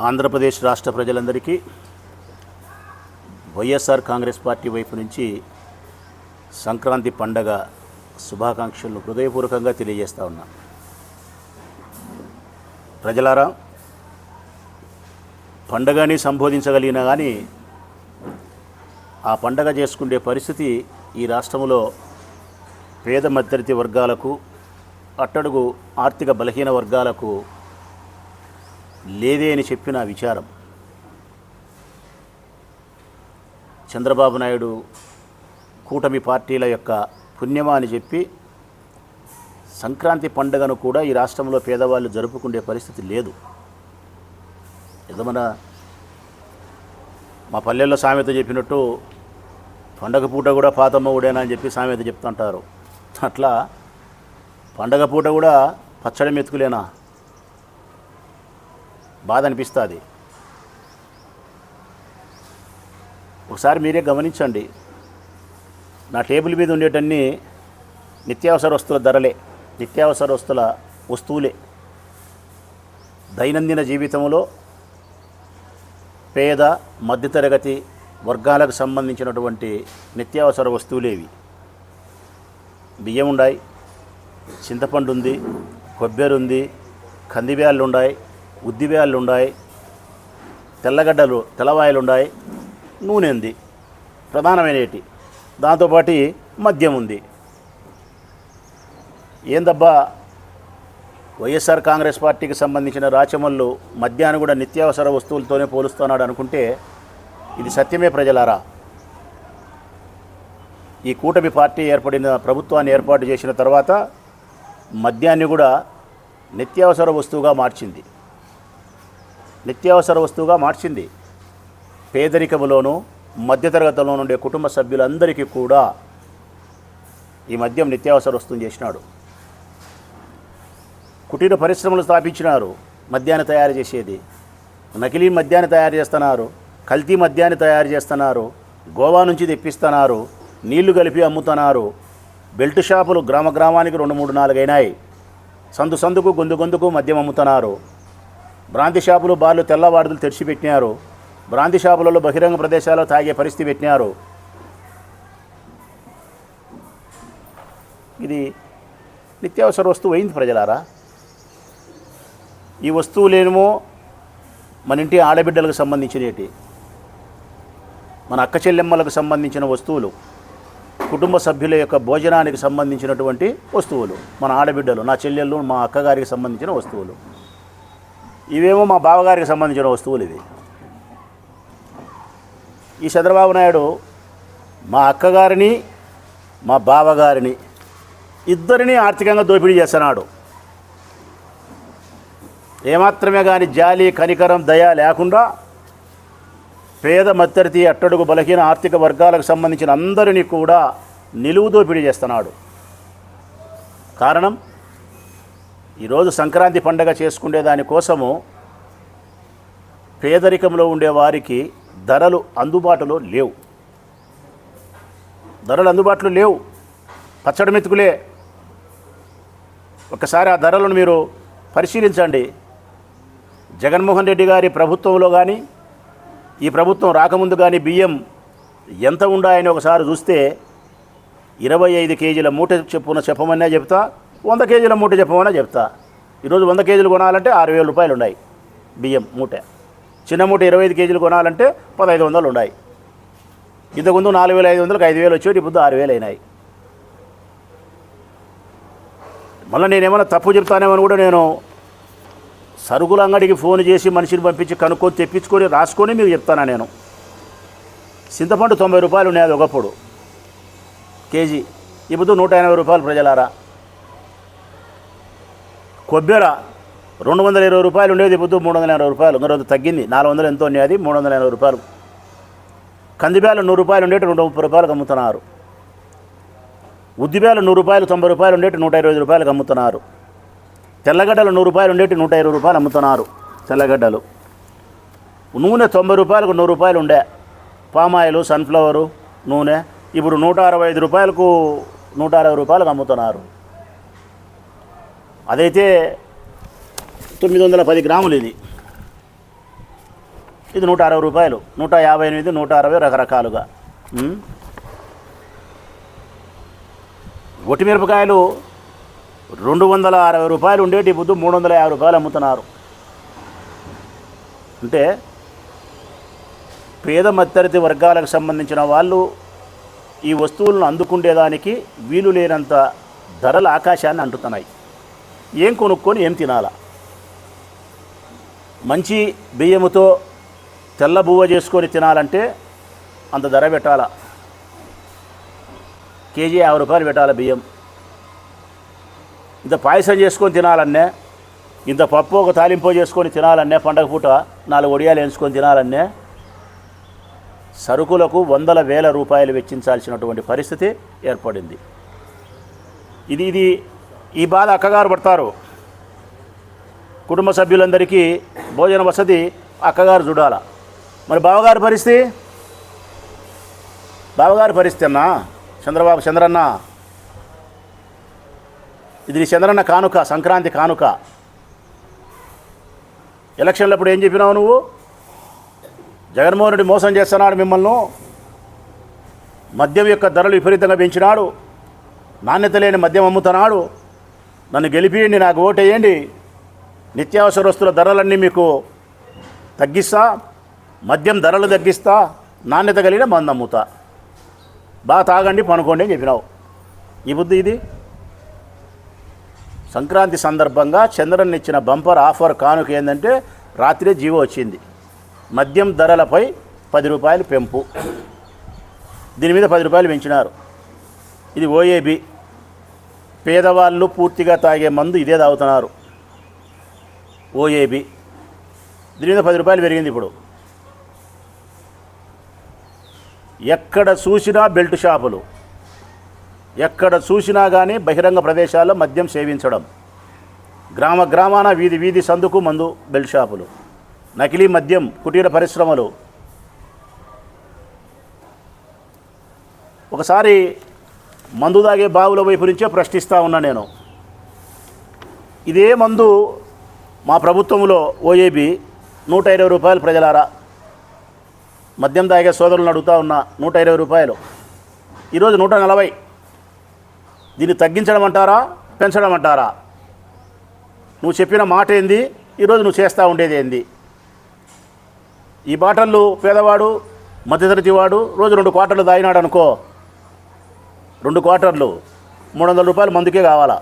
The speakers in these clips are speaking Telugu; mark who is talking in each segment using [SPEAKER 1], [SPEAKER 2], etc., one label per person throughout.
[SPEAKER 1] ఆంధ్రప్రదేశ్ రాష్ట్ర ప్రజలందరికీ వైఎస్ఆర్ కాంగ్రెస్ పార్టీ వైపు నుంచి సంక్రాంతి పండగ శుభాకాంక్షలను హృదయపూర్వకంగా తెలియజేస్తా ఉన్నా. ప్రజలారా, పండగని సంబోధించగలిగినా కానీ ఆ పండగ చేసుకునే పరిస్థితి ఈ రాష్ట్రంలో పేద మధ్యతరగతి వర్గాలకు, అట్టడుగు ఆర్థిక బలహీన వర్గాలకు లేదే అని చెప్పిన విచారం. చంద్రబాబు నాయుడు కూటమి పార్టీల యొక్క పుణ్యమా అని చెప్పి సంక్రాంతి పండుగను కూడా ఈ రాష్ట్రంలో పేదవాళ్ళు జరుపుకునే పరిస్థితి లేదు. ఏదమన్నా మా పల్లెల్లో సామెత చెప్పినట్టు పండగ పూట కూడా పాతమ్మ ఊడేనా అని చెప్పి సామెత చెప్తుంటారు. అట్లా పండగ పూట కూడా పచ్చడి మెతుకులేనా? బాధ అనిపిస్తుంది. ఒకసారి మీరే గమనించండి, నా టేబుల్ మీద ఉండేటన్ని నిత్యావసర వస్తువుల ధరలే, నిత్యావసర వస్తువులే. దైనందిన జీవితంలో పేద మధ్యతరగతి వర్గాలకు సంబంధించినటువంటి నిత్యావసర వస్తువులేవి. బియ్యం ఉన్నాయి, చింతపండు ఉంది, కొబ్బరి ఉంది, కందిబ్యాళ్ళు ఉన్నాయి, ఉద్దిబ్యాళ్ళు ఉన్నాయి, తెల్లగడ్డలు తెల్లవాయలు ఉన్నాయి, నూనె ఉంది ప్రధానమైనటి. దాంతోపాటు మద్యం ఉంది. ఏందబ్బా వైఎస్ఆర్ కాంగ్రెస్ పార్టీకి సంబంధించిన రాచమల్లు మద్యాన్ని కూడా నిత్యావసర వస్తువులతోనే పోలుస్తున్నాడు అనుకుంటే ఇది సత్యమే ప్రజలారా. ఈ కూటమి పార్టీ ప్రభుత్వాన్ని ఏర్పాటు చేసిన తర్వాత మద్యాన్ని కూడా నిత్యావసర వస్తువుగా మార్చింది. పేదరికములోనూ మధ్యతరగతిలో ఉండే కుటుంబ సభ్యులందరికీ కూడా ఈ మద్యం నిత్యావసర వస్తువుని చేసినాడు. కుటీర పరిశ్రమలు స్థాపించినారు. మద్యాన్ని తయారు చేసేది నకిలీ మద్యాన్ని తయారు చేస్తున్నారు, కల్తీ మద్యాన్ని తయారు చేస్తున్నారు, గోవా నుంచి తెప్పిస్తున్నారు, నీళ్లు కలిపి అమ్ముతున్నారు. బెల్ట్ షాపులు గ్రామానికి 2, 3, 4 అయినాయి. సందుకు గొంతుకు మద్యం అమ్ముతున్నారు. బ్రాంతి షాపులు, బార్లు తెల్లవారులు తెరిచిపెట్టినారు. బ్రాంతి షాపులలో బహిరంగ ప్రదేశాల్లో తాగే పరిస్థితి పెట్టినారు. ఇది నిత్యావసర వస్తువు అయింది ప్రజలారా. ఈ వస్తువులేమో మన ఇంటి ఆడబిడ్డలకు సంబంధించినవి, మన అక్క చెల్లెమ్మలకు సంబంధించిన వస్తువులు, కుటుంబ సభ్యుల యొక్క భోజనానికి సంబంధించినటువంటి వస్తువులు, మన ఆడబిడ్డలు, నా చెల్లెళ్ళు, మా అక్కగారికి సంబంధించిన వస్తువులు. ఇవేమో మా బావగారికి సంబంధించిన వస్తువులు. ఇవి ఈ చంద్రబాబు నాయుడు మా అక్కగారిని, మా బావగారిని ఇద్దరిని ఆర్థికంగా దోపిడీ చేస్తున్నాడు. ఏమాత్రమే కానీ జాలి, కనికరం, దయ లేకుండా పేద మధ్యతరగతి, అట్టడుగు బలహీన ఆర్థిక వర్గాలకు సంబంధించిన అందరినీ కూడా నిలువు దోపిడీ చేస్తున్నాడు. కారణం, ఈరోజు సంక్రాంతి పండగ చేసుకునే దానికోసము పేదరికంలో ఉండే వారికి ధరలు అందుబాటులో లేవు. పచ్చడి మెతుకులే. ఒకసారి ఆ ధరలను మీరు పరిశీలించండి. జగన్మోహన్ రెడ్డి గారి ప్రభుత్వంలో కానీ, ఈ ప్రభుత్వం రాకముందు కానీ బియ్యం ఎంత ఉండాయని ఒకసారి చూస్తే 25 కేజీల మూట చెప్పమన్నా చెప్తా, 100 కేజీల మూట చెప్పమన్నా చెప్తా. ఈరోజు 100 కేజీలు కొనాలంటే 6,000 రూపాయలు ఉన్నాయి బియ్యం మూట. చిన్న మూట 25 కేజీలు కొనాలంటే 1,500 ఉన్నాయి. ఇంతకుముందు 4,500కి 5,000 వచ్చేటి, ఇప్పుడు 6,000 అయినాయి. మళ్ళీ నేనేమైనా తప్పు చెప్తానేమని కూడా నేను సరుకుల అంగడికి ఫోన్ చేసి మనిషిని పంపించి కనుక్కొని తెప్పించుకొని రాసుకొని మీకు చెప్తాను. నేను చింతపండు 90 రూపాయలు ఉండేది ఒకప్పుడు కేజీ, ఇప్పుడు 180 రూపాయలు ప్రజలారా. కొబ్బెర 220 రూపాయలు ఉండేది, ఇప్పుడు 380 రూపాయలు. ఇంకా రోజు తగ్గింది. 400 ఎంతో ఉండేది, 380 రూపాయలు. కందిబ్యాలు 100 రూపాయలు ఉండేటి 130 రూపాయలకు అమ్ముతున్నారు. ఉద్దిబ్యాలు 100 రూపాయలు 90 రూపాయలు ఉండేటి 125 రూపాయలకు అమ్ముతున్నారు. తెల్లగడ్డలు 100 రూపాయలు ఉండేటి 120 రూపాయలు అమ్ముతున్నారు తెల్లగడ్డలు. నూనె 90 రూపాయలకు 100 రూపాయలు ఉండే పామాయిలు, సన్ఫ్లవరు నూనె ఇప్పుడు 165 రూపాయలకు 160 రూపాయలకు అమ్ముతున్నారు. అదైతే 910 గ్రాములు. ఇది ఇది 160 రూపాయలు, 158, 160 రకరకాలుగా. ఒట్టిమిరపకాయలు 260 రూపాయలు ఉండేటి బుద్ధు 350 రూపాయలు అమ్ముతున్నారు. అంటే పేద మధ్యతరగతి వర్గాలకు సంబంధించిన వాళ్ళు ఈ వస్తువులను అందుకుండేదానికి వీలు లేనంత ధరల ఆకాశాన్ని అంటుతున్నాయి. ఏం కొనుక్కొని ఏం తినాలా? మంచి బియ్యముతో తెల్ల బువ్వ చేసుకొని తినాలంటే అంత ధర పెట్టాలా. కేజీ 50 రూపాయలు పెట్టాలి బియ్యం. ఇంత పాయసం చేసుకొని తినాలన్నే, ఇంత పప్పు ఒక తాలింపు చేసుకొని తినాలన్నే, పండగ పూట 4 వడియాలు వేయించుకొని తినాలన్నే సరుకులకు వందల వేల రూపాయలు వెచ్చించాల్సినటువంటి పరిస్థితి ఏర్పడింది. ఇది ఈ బాధ అక్కగారు పడతారు. కుటుంబ సభ్యులందరికీ భోజన వసతి అక్కగారు చూడాల. మరి బావగారి పరిస్థితి అన్నా చంద్రన్న, ఇది నీ చంద్రన్న కానుక, సంక్రాంతి కానుక. ఎలక్షన్లప్పుడు ఏం చెప్పినావు నువ్వు? జగన్మోహన్ రెడ్డి మోసం చేస్తున్నాడు మిమ్మల్ని, మద్యం యొక్క ధరలు విపరీతంగా పెంచినాడు, నాణ్యత లేని మద్యం అమ్ముతున్నాడు, నన్ను గెలిపియండి, నాకు ఓటేయండి, నిత్యావసర వస్తువుల ధరలన్నీ మీకు తగ్గిస్తా, మద్యం ధరలు తగ్గిస్తా, నాణ్యత కలిగిన మందు అమ్ముతా, బాగా తాగండి పనుకోండి అని చెప్పినావు. ఈ బుద్ధి ఇది. సంక్రాంతి సందర్భంగా చంద్రన్ ఇచ్చిన బంపర్ ఆఫర్ కానుక ఏంటంటే రాత్రే జీవో వచ్చింది, మద్యం ధరలపై 10 రూపాయలు పెంపు. దీని మీద 10 రూపాయలు పెంచినారు. ఇది ఓఏబి, పేదవాళ్ళు పూర్తిగా తాగే మందు ఇదే తాగుతున్నారు, ఓఏబి. దీని మీద 10 రూపాయలు పెరిగింది. ఇప్పుడు ఎక్కడ చూసినా బెల్ట్ షాపులు, ఎక్కడ చూసినా కానీ బహిరంగ ప్రదేశాల్లో మద్యం సేవించడం, గ్రామాన వీధి సందుకు మందు బెల్ట్ షాపులు, నకిలీ మద్యం కుటీర పరిశ్రమలు. ఒకసారి మందు తాగే బావుల వైపు నుంచే ప్రశ్నిస్తూ ఉన్నా నేను. ఇదే మందు మా ప్రభుత్వంలో ఓఏబి 120 రూపాయలు. ప్రజలారా, మద్యం తాగే సోదరులను అడుగుతూ ఉన్నా, 120 రూపాయలు, ఈరోజు 140. దీన్ని తగ్గించడం అంటారా, పెంచడం అంటారా? నువ్వు చెప్పిన మాట ఏంది, ఈరోజు నువ్వు చేస్తూ ఉండేది ఏంది? ఈ బాటళ్ళు పేదవాడు మధ్యతరగతి వాడు రోజు 2 క్వార్టర్లు తాగినాడు అనుకో, 2 క్వార్టర్లు 300 రూపాయలు మందుకే కావాలా,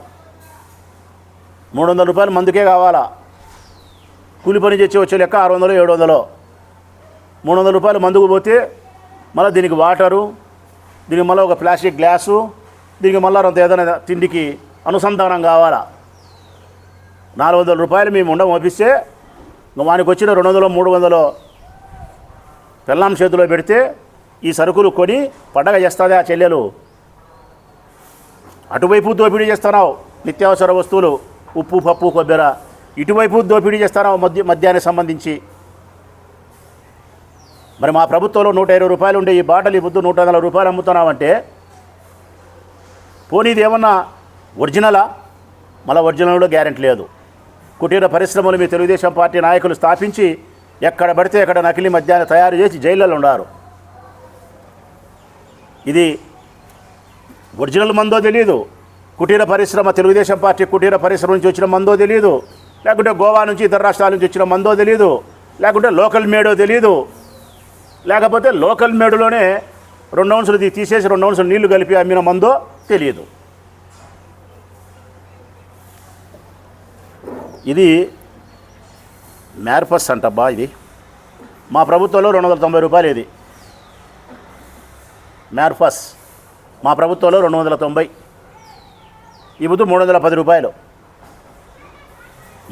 [SPEAKER 1] 300 రూపాయలు మందుకే కావాలా. కూలి పని చేసి వచ్చే లెక్క 600, 700. 300 రూపాయలు మందుకు పోతే మళ్ళీ దీనికి వాటరు, దీనికి మళ్ళీ ఒక ప్లాస్టిక్ గ్లాసు, దీనికి మళ్ళీ అంత ఏదైనా తిండికి అనుసంధానం కావాలా. 400 రూపాయలు మేము పంపిస్తే వానికి వచ్చిన 200, 300 పెళ్ళాం చేతిలో పెడితే ఈ సరుకులు కొని పండగ చేస్తుంది ఆ చెల్లెలు. అటువైపు దోపిడీ చేస్తున్నావు నిత్యావసర వస్తువులు, ఉప్పు, పప్పు, కొబ్బెర. ఇటువైపు దోపిడీ చేస్తున్నావు మద్యానికి సంబంధించి. మరి మా ప్రభుత్వంలో 120 రూపాయలు ఉండే ఈ బాటలు ఈ బుద్ధు 140 రూపాయలు అమ్ముతున్నావంటే పోనీ ఇది ఏమన్నా ఒరిజినలా? మళ్ళీ ఒరిజినల్లో గ్యారెంటీ లేదు. కుటీర పరిశ్రమలు మీ తెలుగుదేశం పార్టీ నాయకులు స్థాపించి ఎక్కడ పడితే అక్కడ నకిలీ మద్యాన్ని తయారు చేసి జైళ్ళలో ఉన్నారు. ఇది ఒరిజినల్ మందో తెలియదు, కుటీర పరిశ్రమ తెలుగుదేశం పార్టీ కుటీర పరిశ్రమ నుంచి వచ్చిన మందో తెలియదు, లేకుంటే గోవా నుంచి ఇతర రాష్ట్రాల నుంచి వచ్చిన మందో తెలియదు, లేకుంటే లోకల్ మేడో తెలియదు, లేకపోతే లోకల్ మేడులోనే 2 ఔన్సులు తీసేసి 2 ఔన్సులు నీళ్లు కలిపి అమ్మిన మందో తెలియదు. ఇది మ్యార్ఫస్ అంటబ్బా. ఇది మా ప్రభుత్వంలో 290 రూపాయలు. ఇది మ్యార్ఫస్ మా ప్రభుత్వంలో 290. ఈ బుద్ధు 310 రూపాయలు,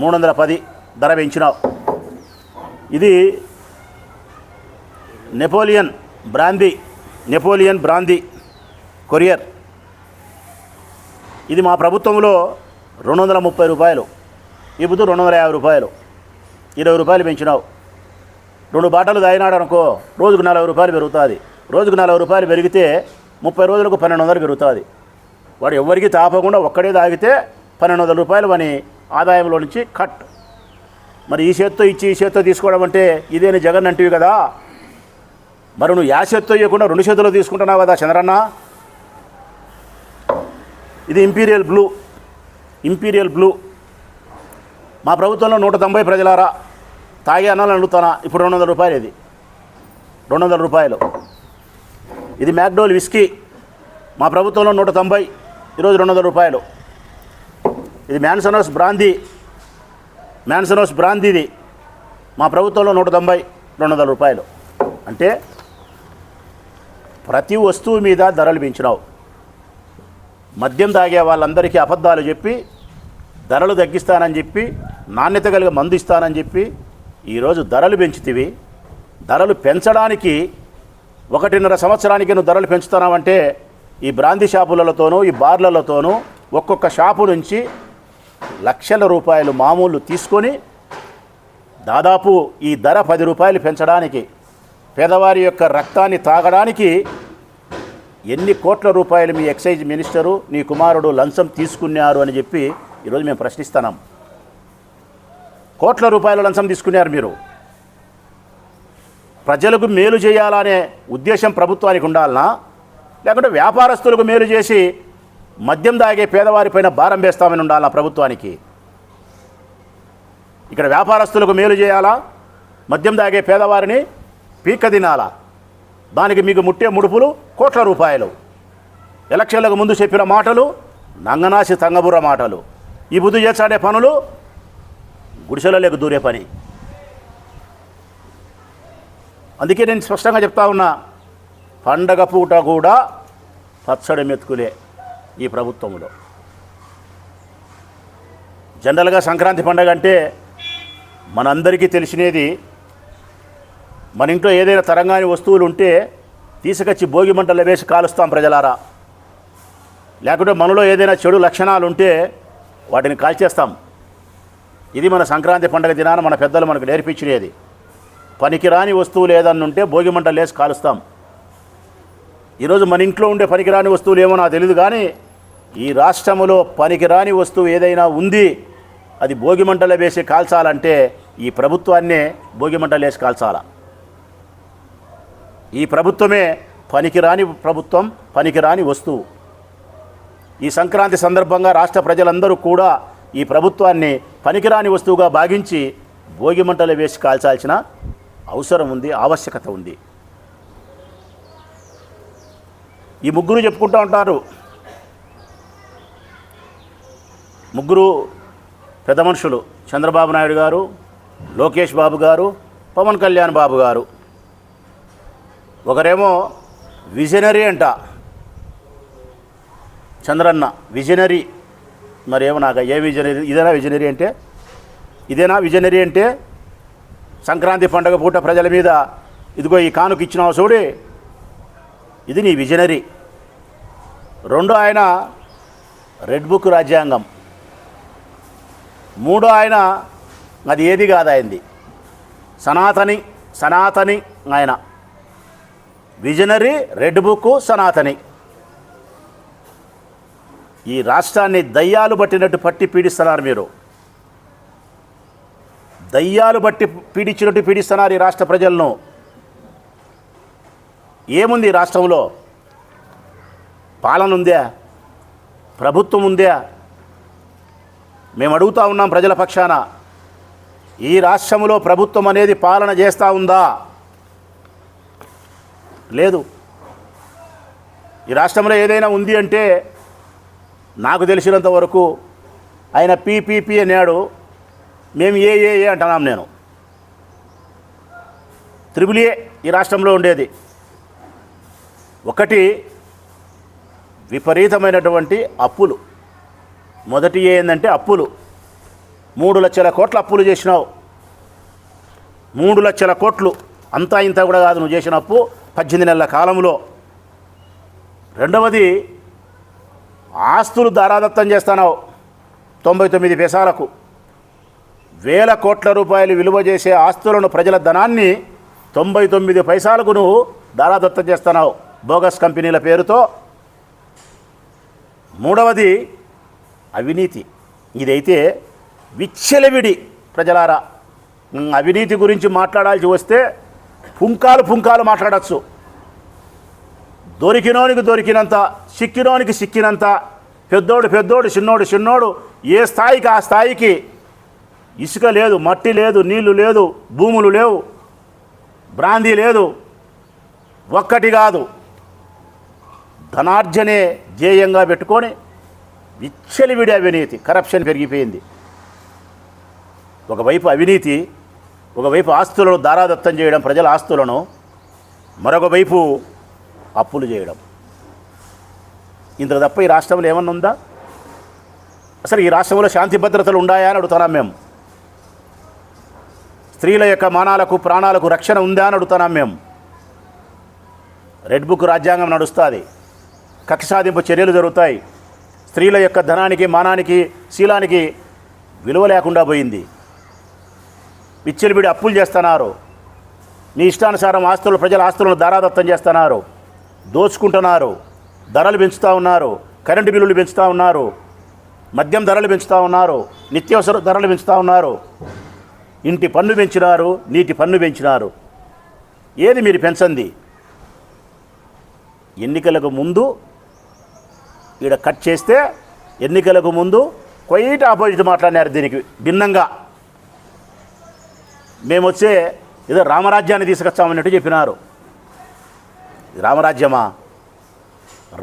[SPEAKER 1] 310 ధర పెంచినావు. ఇది నెపోలియన్ బ్రాందీ కొరియర్. ఇది మా ప్రభుత్వంలో 230 రూపాయలు. ఈ బుద్ధు 250 రూపాయలు, 20 రూపాయలు పెంచినావు. 2 బాటలు తాగినాడు అనుకో, రోజుకు 40 రూపాయలు పెరుగుతుంది. రోజుకు 40 రూపాయలు పెరిగితే 30 రోజులకు 1200 పెరుగుతుంది. వాడు ఎవరికి తాపకుండా ఒక్కడే తాగితే 1200 రూపాయలు అని ఆదాయంలో నుంచి కట్. మరి ఈ చేత్తో ఇచ్చి ఈ చేత్తో తీసుకోవడం అంటే ఇదేని జగన్ అంటివి కదా. మరి నువ్వు యా చేత్తో ఇవ్వకుండా 2 చేతుల్లో తీసుకుంటున్నావు కదా చంద్రన్న. ఇది ఇంపీరియల్ బ్లూ. మా ప్రభుత్వంలో 190 ప్రజలారా తాగే అన్నాలు అడుగుతానా. ఇప్పుడు 200 రూపాయలు. ఇది 200 రూపాయలు. ఇది మ్యాక్డోల్ విస్కీ మా ప్రభుత్వంలో 190, ఈరోజు 200 రూపాయలు. ఇది మ్యాన్సనోస్ బ్రాందీ ఇది మా ప్రభుత్వంలో 190, 200 రూపాయలు. అంటే ప్రతి వస్తువు మీద ధరలు పెంచినావు. మద్యం తాగే వాళ్ళందరికీ అబద్ధాలు చెప్పి ధరలు తగ్గిస్తానని చెప్పి నాణ్యత కలిగే మందు ఇస్తానని చెప్పి ఈరోజు ధరలు పెంచుతీవి. ధరలు పెంచడానికి 1.5 సంవత్సరానికి నువ్వు ధరలు పెంచుతున్నావంటే ఈ బ్రాందీ షాపులతోనూ ఈ బార్లతోనూ ఒక్కొక్క షాపు నుంచి లక్షల రూపాయలు మామూలు తీసుకొని దాదాపు ఈ ధర 10 రూపాయలు పెంచడానికి పేదవారి యొక్క రక్తాన్ని తాగడానికి ఎన్ని కోట్ల రూపాయలు మీ ఎక్సైజ్ మినిస్టరు నీ కుమారుడు లంచం తీసుకున్నారు అని చెప్పి ఈరోజు మేము ప్రశ్నిస్తున్నాం. కోట్ల రూపాయలు లంచం తీసుకున్నారు మీరు. ప్రజలకు మేలు చేయాలనే ఉద్దేశం ప్రభుత్వానికి ఉండాలనా, లేకుంటే వ్యాపారస్తులకు మేలు చేసి మద్యం తాగే పేదవారిపైన భారం వేస్తామని ఉండాలనా ప్రభుత్వానికి? ఇక్కడ వ్యాపారస్తులకు మేలు చేయాలా, మద్యం తాగే పేదవారిని పీక్క తినాలా? దానికి మీకు ముట్టే ముడుపులు కోట్ల రూపాయలు. ఎలక్షన్లకు ముందు చెప్పిన మాటలు నంగనాసి తంగబుర్ర మాటలు. ఈ బుద్ధి చేసాడే పనులు గుడిసెలలోకి దూరే పని. అందుకే నేను స్పష్టంగా చెప్తా ఉన్నా, పండగ పూట కూడా పచ్చడి మెతుకులే ఈ ప్రభుత్వంలో. జనరల్గా సంక్రాంతి పండగ అంటే మనందరికీ తెలిసినది, మన ఇంట్లో ఏదైనా తరంగాని వస్తువులు ఉంటే తీసుకొచ్చి భోగి మంటలు వేసి కాలుస్తాం ప్రజలారా. లేకుంటే మనలో ఏదైనా చెడు లక్షణాలు ఉంటే వాటిని కాల్చేస్తాం. ఇది మన సంక్రాంతి పండుగ దినాన మన పెద్దలు మనకు నేర్పించినది. పనికిరాని వస్తువులు ఏదన్నా ఉంటే భోగి మంటలు వేసి కాలుస్తాం. ఈరోజు మన ఇంట్లో ఉండే పనికిరాని వస్తువులు ఏమో నాకు తెలియదు, కానీ ఈ రాష్ట్రంలో పనికిరాని వస్తువు ఏదైనా ఉంది అది భోగి మంటలు వేసి కాల్చాలంటే ఈ ప్రభుత్వాన్నే భోగి మంటలు వేసి కాల్చాలా. ఈ ప్రభుత్వమే పనికిరాని ప్రభుత్వం, పనికిరాని వస్తువు. ఈ సంక్రాంతి సందర్భంగా రాష్ట్ర ప్రజలందరూ కూడా ఈ ప్రభుత్వాన్ని పనికిరాని వస్తువుగా భావించి భోగి మంటలు వేసి కాల్చాల్సిన అవసరం ఉంది, ఆవశ్యకత ఉంది. ఈ ముగ్గురు చెప్పుకుంటూ ఉంటారు, ముగ్గురు పెద్ద మనుషులు, చంద్రబాబు నాయుడు గారు, లోకేష్ బాబు గారు, పవన్ కళ్యాణ్ బాబు గారు. ఒకరేమో విజనరీ అంట, చంద్రన్న విజనరీ. మరేమో నాకు ఏ విజనరీ, ఇదేనా విజనరీ అంటే సంక్రాంతి పండుగ పూట ప్రజల మీద ఇదిగో ఈ కానుక ఇచ్చినావు చూడి, ఇది నీ విజనరీ. రెండో ఆయన రెడ్ బుక్ రాజ్యాంగం. మూడో ఆయన అది ఏది కాదు, అయింది సనాతని ఆయన. Visionary, red book, Sanatani. ఈ రాష్ట్రాన్ని దయ్యాలు పట్టినట్టు పట్టి పీడిస్తున్నారు మీరు. దయ్యాలు బట్టి పీడించినట్టు పీడిస్తున్నారు ఈ రాష్ట్ర ప్రజలను. ఏముంది ఈ రాష్ట్రంలో? పాలన ఉందా? ప్రభుత్వం ఉందా? మేము అడుగుతూ ఉన్నాం ప్రజల పక్షాన, ఈ రాష్ట్రంలో ప్రభుత్వం అనేది పాలన చేస్తూ ఉందా? లేదు. ఈ రాష్ట్రంలో ఏదైనా ఉంది అంటే నాకు తెలిసినంత వరకు ఆయన పీపీపీ అన్నాడు, మేము ఏ అంటున్నాం. నేను త్రిబుల్ ఏ ఈ రాష్ట్రంలో ఉండేది. ఒకటి విపరీతమైనటువంటి అప్పులు. మొదటి ఏంటంటే అప్పులు. 3 లక్షల కోట్ల అప్పులు చేసినావు. 3 లక్షల కోట్లు అంతా ఇంత కూడా కాదు నువ్వు చేసిన అప్పు 18 నెలల కాలంలో. రెండవది ఆస్తులు దారాదత్తం చేస్తున్నావు 99 పైసలకు. వేల కోట్ల రూపాయలు విలువ చేసే ఆస్తులను, ప్రజల ధనాన్ని 99 పైసలకు నువ్వు దారాదత్తం చేస్తున్నావు బోగస్ కంపెనీల పేరుతో. మూడవది అవినీతి. ఇదైతే విచ్చలవిడి ప్రజలారా. అవినీతి గురించి మాట్లాడాల్సి వస్తే పుంకాలు మాట్లాడచ్చు. దొరికినోనికి దొరికినంత, సిక్కినోనికి సిక్కినంత, పెద్దోడు చిన్నోడు ఏ స్థాయికి ఆ స్థాయికి. ఇసుక లేదు, మట్టి లేదు, నీళ్లు లేదు, భూములు లేవు, బ్రాందీ లేదు, ఒక్కటి కాదు. ధనార్జనే ధ్యేయంగా పెట్టుకొని విచ్చలివిడి అవినీతి, కరప్షన్ పెరిగిపోయింది. ఒకవైపు అవినీతి, ఒకవైపు ఆస్తులను దారాదత్తం చేయడం, ప్రజల ఆస్తులను, మరొక వైపు అప్పులు చేయడం. ఇంతకు తప్ప ఈ రాష్ట్రంలో ఏమన్నా ఉందా? అసలు ఈ రాష్ట్రంలో శాంతి భద్రతలు ఉన్నాయా అని అడుగుతున్నాం మేము. స్త్రీల యొక్క మానాలకు ప్రాణాలకు రక్షణ ఉందా అని అడుగుతున్నాం మేము. రెడ్ బుక్ రాజ్యాంగం నడుస్తుంది, కక్ష సాధింపు చర్యలు జరుగుతాయి. స్త్రీల యొక్క ధనానికి, మానానికి, శీలానికి విలువ లేకుండా పోయింది. విచ్చలవిడి అప్పులు చేస్తున్నారు. నీ ఇష్టానుసారం ఆస్తులు, ప్రజల ఆస్తులను దారాదత్తం చేస్తున్నారు, దోచుకుంటున్నారు, ధరలు పెంచుతూ ఉన్నారు, కరెంటు బిల్లులు పెంచుతూ ఉన్నారు, మద్యం ధరలు పెంచుతూ ఉన్నారు, నిత్యావసర ధరలు పెంచుతూ ఉన్నారు, ఇంటి పన్ను పెంచినారు, నీటి పన్ను పెంచినారు. ఏది మీరు పెంచండి? ఎన్నికలకు ముందు ఈడ కట్ చేస్తే, ఎన్నికలకు ముందు క్వైట్ ఆపోజిట్ మాట్లాడినారు. దీనికి భిన్నంగా మేము వచ్చే ఏదో రామరాజ్యాన్ని తీసుకొచ్చామన్నట్టు చెప్పినారు. రామరాజ్యమా?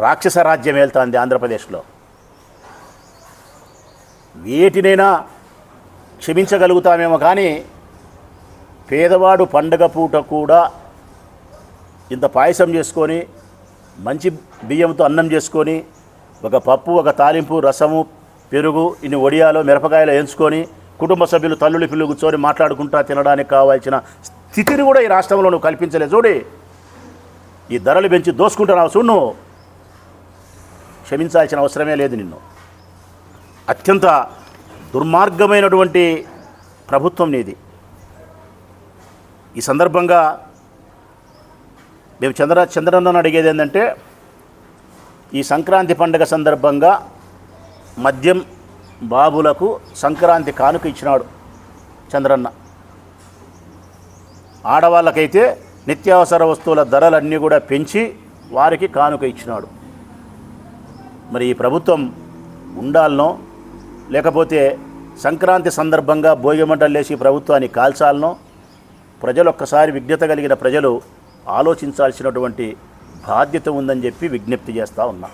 [SPEAKER 1] రాక్షస రాజ్యం వెళ్తుంది ఆంధ్రప్రదేశ్లో. వేటినైనా క్షమించగలుగుతామేమో కానీ పేదవాడు పండగ పూట కూడా ఇంత పాయసం చేసుకొని, మంచి బియ్యంతో అన్నం చేసుకొని, ఒక పప్పు, ఒక తాలింపు, రసము, పెరుగు, ఇన్ని వడియాలో మిరపకాయలు ఎంచుకొని, కుటుంబ సభ్యులు తల్లులు పిల్లలు కూర్చొని మాట్లాడుకుంటా తినడానికి కావాల్సిన స్థితిని కూడా ఈ రాష్ట్రంలో నువ్వు కల్పించలేదు. చూడి, ఈ ధరలు పెంచి దోసుకుంటున్నావు చూడు. నువ్వు క్షమించాల్సిన అవసరమే లేదు నిన్ను. అత్యంత దుర్మార్గమైనటువంటి ప్రభుత్వం నీది. ఈ సందర్భంగా మేము చంద్రన్నను అడిగేది ఏంటంటే, ఈ సంక్రాంతి పండుగ సందర్భంగా మద్యం బాబులకు సంక్రాంతి కానుక ఇచ్చినాడు చంద్రన్న. ఆడవాళ్ళకైతే నిత్యావసర వస్తువుల ధరలన్నీ కూడా పెంచి వారికి కానుక ఇచ్చినాడు. మరి ఈ ప్రభుత్వం ఉండాలనో, లేకపోతే సంక్రాంతి సందర్భంగా భోగిమంటలు లేచి ప్రభుత్వాన్ని కాల్చాలనో, ప్రజలు ఒక్కసారి విజ్ఞత కలిగిన ప్రజలు ఆలోచించాల్సినటువంటి బాధ్యత ఉందని చెప్పి విజ్ఞప్తి చేస్తూ ఉన్నా.